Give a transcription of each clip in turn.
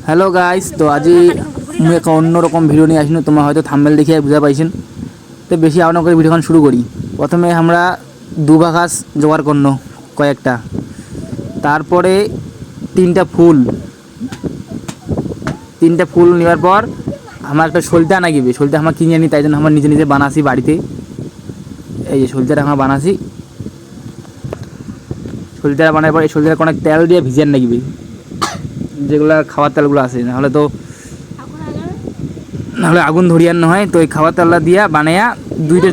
Hello guys, তো আজি মুই একটা অন্যরকম ভিডিও নিয়ে আসিনি। তোমরা হয়তো থাম্বনেল দেখে বুঝা পাইছেন। তো বেশি আওনা করে ভিডিওখান শুরু করি। প্রথমে আমরা দুবা ঘাস জোগাড় করন কয়েকটা, তারপরে তিনটা ফুল নেওয়ার পর আমার একটা সলতে আনা গিয়ে সলতে আমার কিনে আনি, তাই জন্য আমার নিজে নিজে বানাসি বাড়িতে। এই যে সলতেটা আমার বানাসি, সলতেটা বানার পর এই সলতেটা অনেক তেল দিয়ে ভিজিয়ে নাগিবে, যেগুলো খাওয়ার তেলগুলো আছে, নাহলে আগুন ধরিয়ার নহয়। তো এই খাওয়ার তেলটা দিয়া বানাইয়া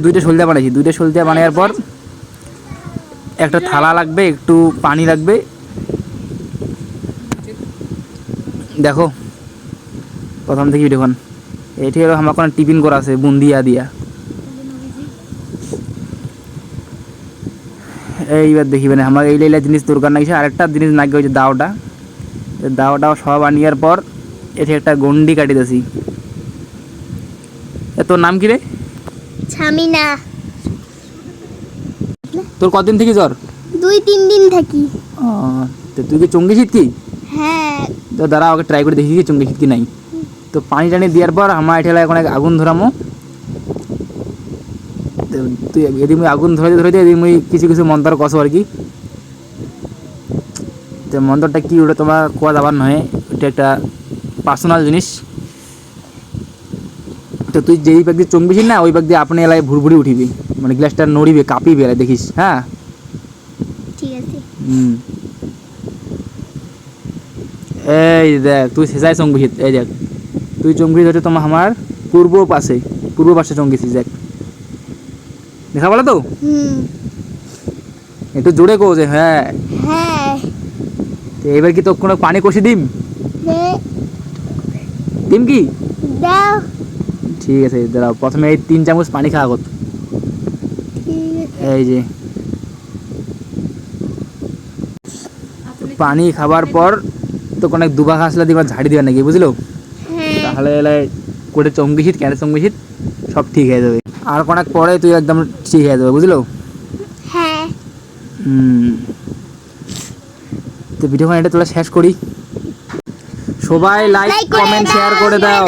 দুইটা সলতে বানাইছি। দুইটা সলতে বানাইয়ার পর একটা থালা লাগবে, একটু পানি লাগবে। দেখো প্রথম থেকে ভিডিওখান এটি হলো আমার কোনো টিফিন করা আছে বুন্দিয়া দিয়া। এইবার দেখিবেন আমার এই লাইলা জিনিস দরকার নাকি, আরেকটা জিনিস নাকি হচ্ছে দাওটা সব আনিয়ার পর এটি একটা গন্ডি কাটিতেছি। তোর নাম কি রে? ছামিনা। তোর কতদিন থেকে জ্বর? 2-3 দিন থাকি। তো তুই কি চঙ্গি শীত কি? হ্যাঁ। তো দাঁড়া ওকে ট্রাই করে দেখি কি চঙ্গি শীত কি নাই। তো পানি টানি দেওয়ার পর আমার এটা এখন আগুন ধরামো। তুই এদিন আগুন ধরে এদিন মুই কিছু মন্ত্র কষো আর কি। তো মন্ত্রটা কি ওটা তোমার কোয়া যাবার নয়, ওটা একটা পার্সোনাল জিনিস। তো তুই যেই ব্যাগ দিয়ে চমবিছিস না, ওই ব্যাগ দিয়ে আপনি এলাকায় ভুরভুরি উঠিবি, মানে গ্লাসটা নড়িবে, কাঁপিবে, এলাই দেখিস। হ্যাঁ ঠিক আছে। এই দেখ তুই শেষায় চমবিছিস। এই দেখ তুই চমবিছিস হচ্ছে তোমার আমার পূর্ব পাশে চমকিছিস। দেখ দেখা বলো তো একটু জোরে কো যে হ্যাঁ। হ্যাঁ। তো এবার কি তোর কোনো পানি কষি দিম কি? দাও। ঠিক আছে দাঁড়াও, প্রথমে এই 3 চামচ পানি খাওয়া কর। এই যে পানি খাবার পর তো অনেক দুবা ঘাসলা দিবা ঝাড়ি দিবা নাকি, বুঝলো? তাহলে এলাই কোটে চমকিছিস ক্যারে চমকিছিস সব ঠিক হয়ে যাবে। আর অনেক পরে তুই একদম ঠিক হয়ে যাবে, বুঝলো? হ্যাঁ। তো ভিডিওখান এটা তোলা শেষ করি। সবাই লাইক কমেন্ট শেয়ার করে দাও।